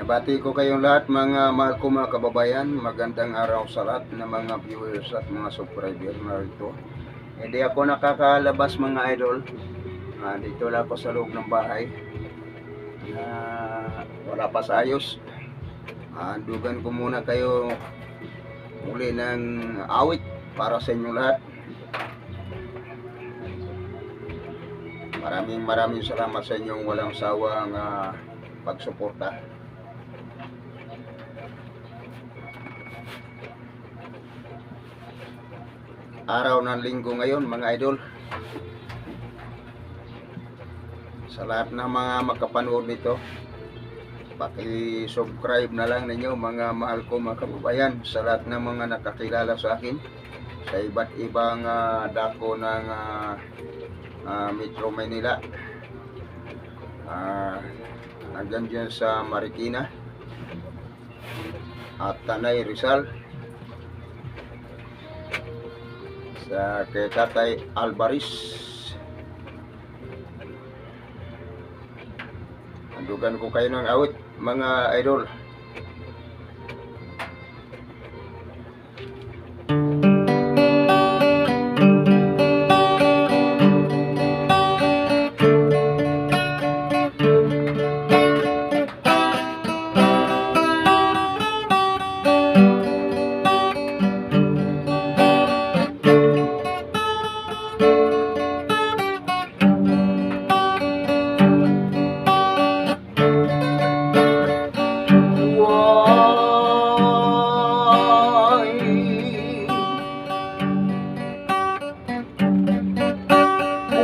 Nabati ko kayong lahat mga mahal ko mga kababayan. Magandang araw sa lahat ng mga viewers at mga subscriber na rito. Hindi ako nakakalabas mga idol. Dito lang ako sa loob ng bahay. Wala pa sa ayos. Dugan ko muna kayo muli ng awit para sa inyo lahat. Maraming salamat sa inyong walang sawang pagsuporta. Araw ng linggo ngayon mga idol. Sa lahat ng mga makapanood nito, paki-subscribe na lang ninyo mga mahal ko mga kababayan. Sa lahat ng mga nakakilala sa akin sa iba't ibang dako ng Metro Manila, nandyan dyan sa Marikina at Tanay Rizal, sa kay Tatay Alvarez. Andugan ko kayo ng awit mga idol.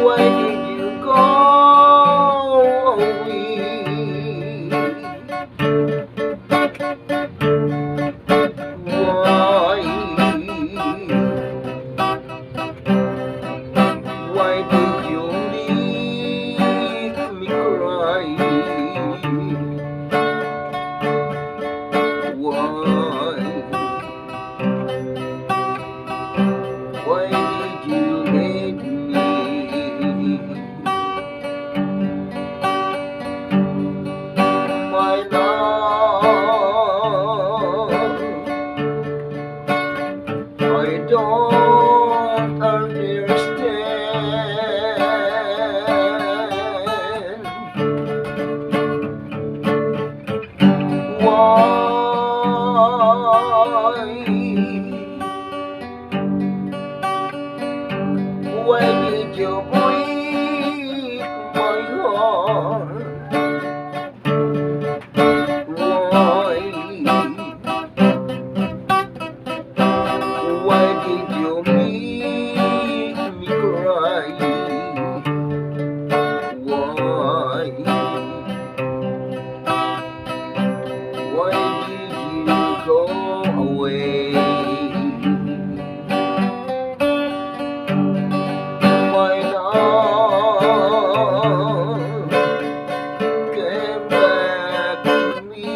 Why did you go away? Why did you leave me cry? Why did you leave me? My love, I don't understand why did you break my heart? Why did you make me cry? Why did you go away? My love came back to me.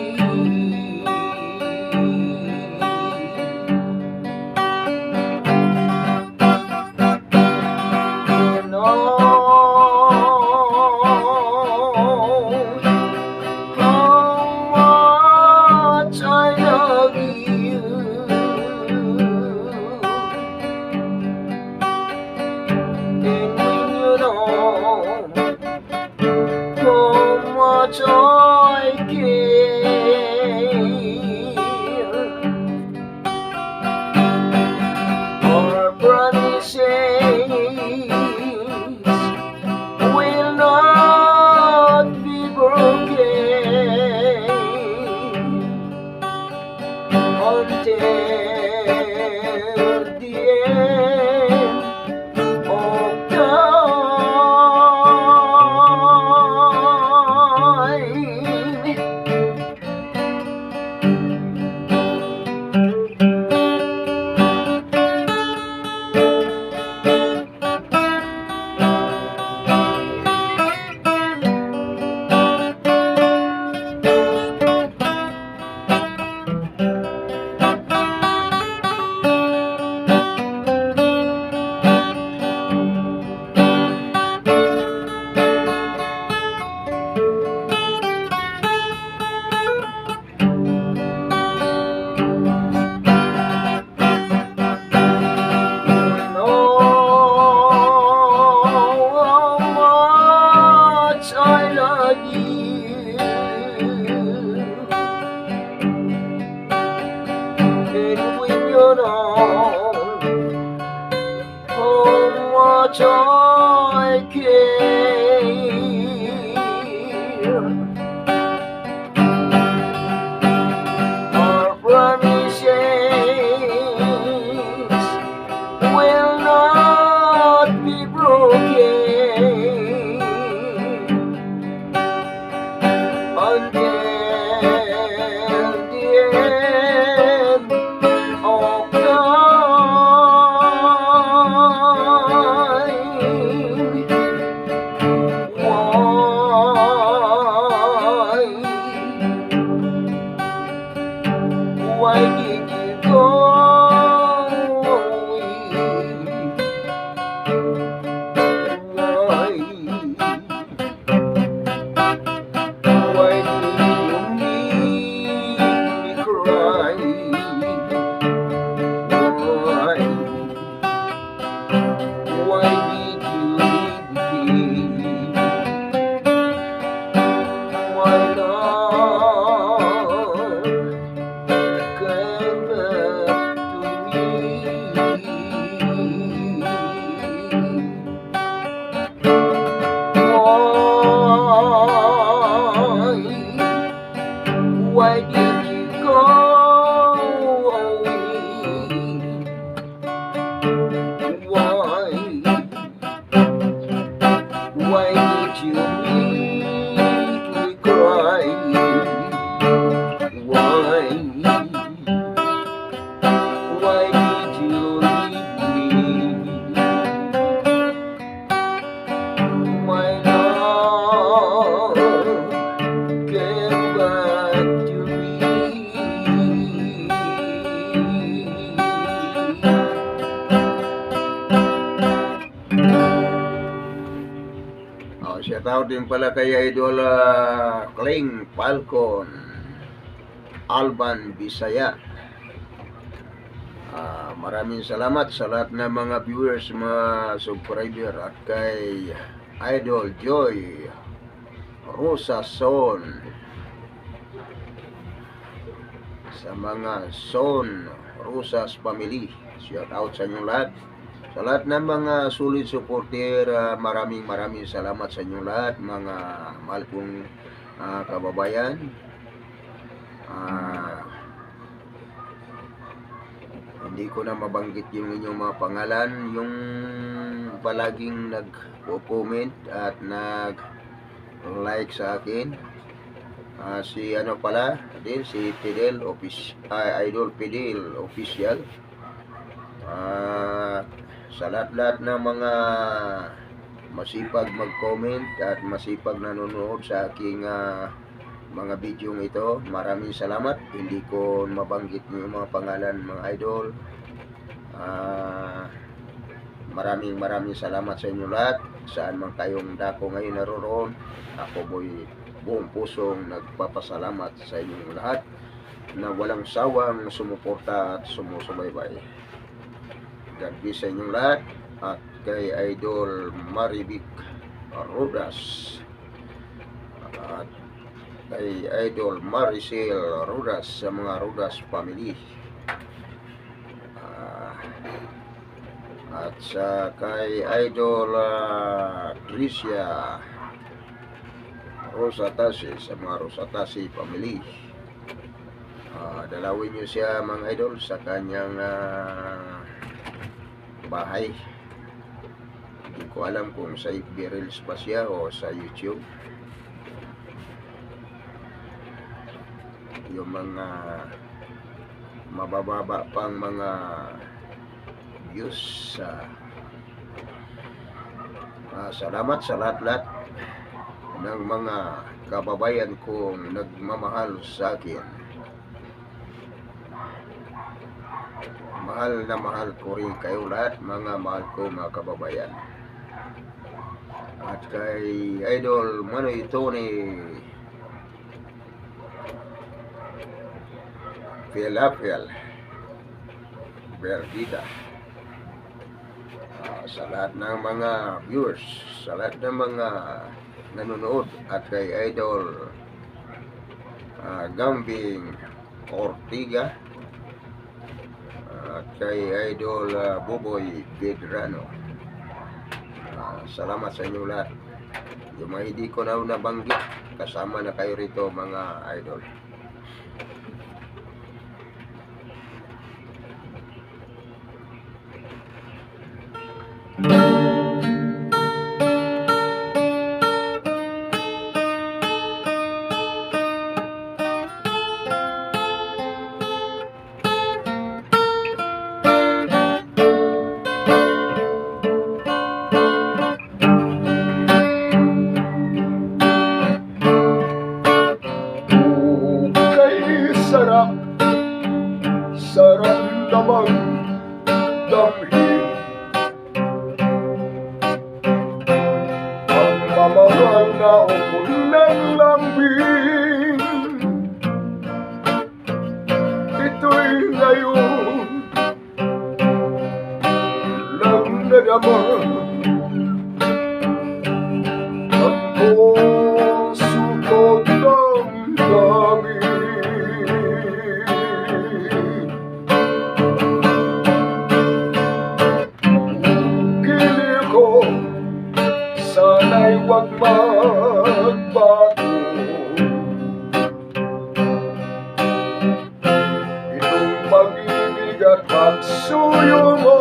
You know how much I love you. And when you know how much I care, our promises will not be broken until the end of time. much I care. Our promises will not be broken until the end of time. Why did you go away? Why did you make me cry? Why did you leave me? My love came back to me. Why did you go away? Why did you make me cry? Why did you leave me? My love came back to me. Shout out din pala kay Idol Kling Falcon Alban Bisaya. Maraming salamat sa lahat ng mga viewers, mga subscriber, at kay Idol Joy Rosa Son, sa mga Son Rosas family. Shout out sa inyong lahat. Sa lahat ng mga solid supporter, maraming salamat sa inyong lahat, mga mahal kong kababayan. Hindi ko na mabanggit yung inyong mga pangalan, yung palaging nag-comment at nag-like sa akin. Si ano pala din, si Fidel Idol Fidel Official. Sa lahat ng mga masipag mag-comment at masipag nanonood sa aking mga video ito, maraming salamat. Hindi ko mabanggit yung mga pangalan, mga idol. Maraming salamat sa inyo lahat. Saan man kayong dako ngayon naroon, ako buong pusong nagpapasalamat sa inyong lahat na walang sawang sumuporta at sumusubaybay. God bless sa inyong lahat. At kay Idol Maribik Rodas at kay Idol Maricel Rodas, sa mga Rodas family, at sa kay Idol Tricia Rosatasi, sa mga Rosatasi family. Dalawin nyo siya, mga idol, sa kanyang bahay. Hindi ko alam kung sa FB Reels pa siya o sa YouTube. Yung mga mabababa pang mga views. Salamat sa lahat ng mga kababayan kong nagmamahal sa akin. Mahal na mahal ko rin kayo lahat, mga mahal ko, mga kababayan. At kay Idol Manoy Tony Philadelphia Verdita, sa lahat ng mga viewers, sa lahat ng mga nanonood, at kay Idol Gambing Ortiga, at kay Idol Buboy Pedrano. Salamat sa inyo lahat. Yung mga hindi ko na nabanggit, kasama na kayo rito mga idol. Kay sarap, sarap namang damhin ang mamahal na ukol ng lambing. Ito'y ngayon lang nadama ang puso ko't damdamin. Giliw ko, sana'y huwag magbago. Itong pag-ibig at pagsuyo mo,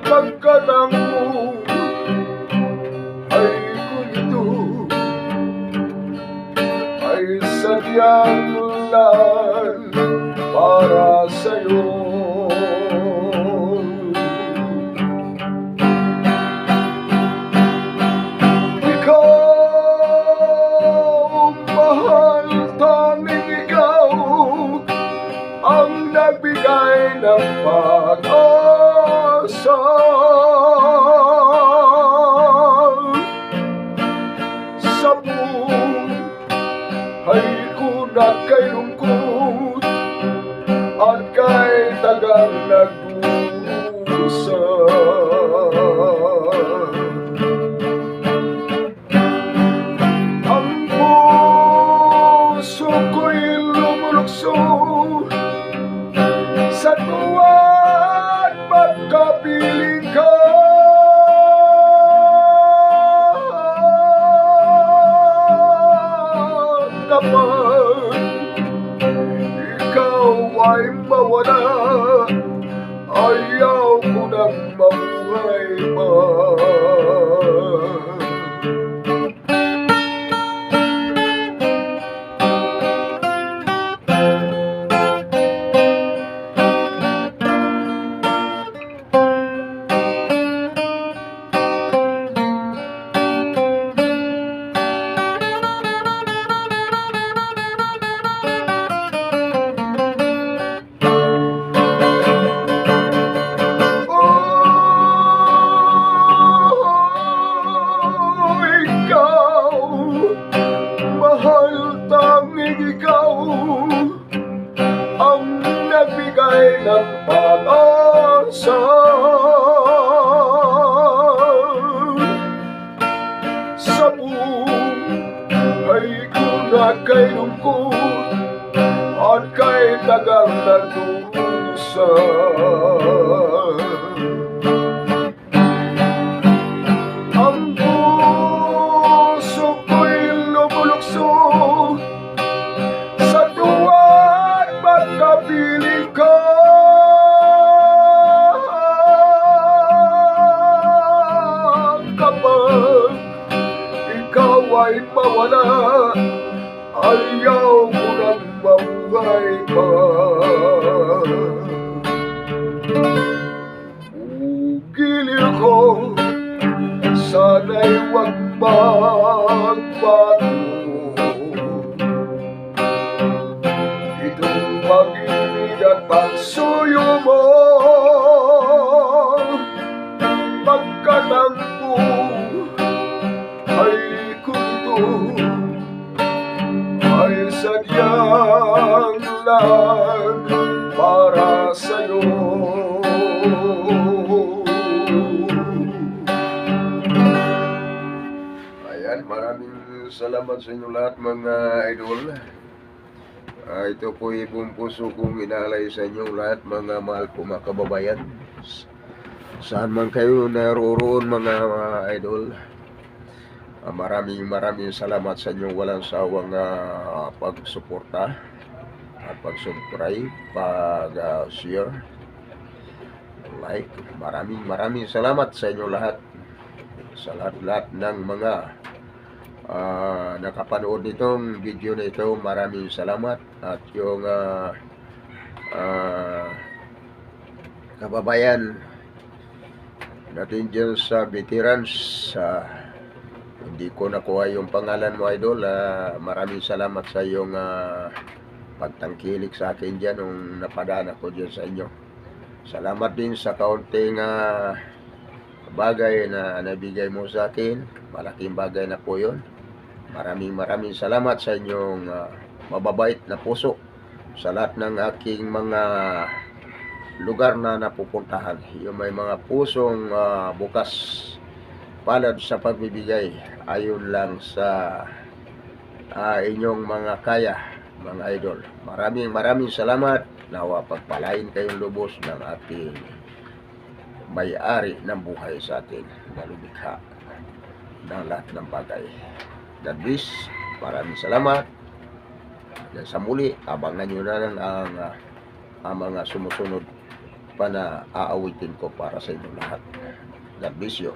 pagkatangko ay ganito, ay sadyang lang para sa'yo. Ikaw, mahal, tanging ikaw ang nagbigay ng pag-asa. Sa buhay ko na kay lungkot at kay tagang nagdurusa. Ang puso ko'y lumulukso sa tuwa't pagkapiling ka. Kapag ikaw ay mawala, ayaw ko nang mabuhay pa. Ikaw ang nagbigay ng pag-asa. Sa buhay ko na kay lungkot at kay tagang nagdurusa. Ang puso ko'y lumulukso sa tuwa't pagkapiling ka. Kapag ikaw ay mawala, ayaw ko nang mabuhay pa. Giliw ko, sana'y huwag magbago. Itong pag-ibig at pagsuyo mo, pagkatangko ay kunto, ay sadyang lang para sa'yo. Ayan, maraming salamat sa inyo lahat mga idol. Ito po buong puso kong inalay sa inyong lahat mga mahal ko mga kababayan. Saan man kayo naroroon mga idol, maraming salamat sa inyong walang sawang pagsuporta at pag-subscribe, pag-share, like. Maraming salamat sa inyo lahat, sa lahat ng mga nakapanood nitong video na ito. Maraming salamat. At yung kababayan natin dyan sa veterans, hindi ko nakuha yung pangalan mo idol. Maraming salamat sa iyong pagtangkilik sa akin dyan nung napadaan ako dyan sa inyo. Salamat din sa kaunting bagay na nabigay mo sa akin. Malaking bagay na po yun. Maraming salamat sa inyong mababait na puso sa lahat ng aking mga lugar na napupuntahan. Yung may mga pusong bukas palad sa pagbibigay ayon lang sa inyong mga kaya, mga idol. Maraming salamat. Nawa pagpalain kayong lubos ng ating may-ari ng buhay sa atin na lumikha ng lahat ng bagay. God bless. Maraming salamat. Dan sa muli, abangan nyo na lang ang mga sumusunod pa na aawitin ko para sa inyo lahat. God bless you.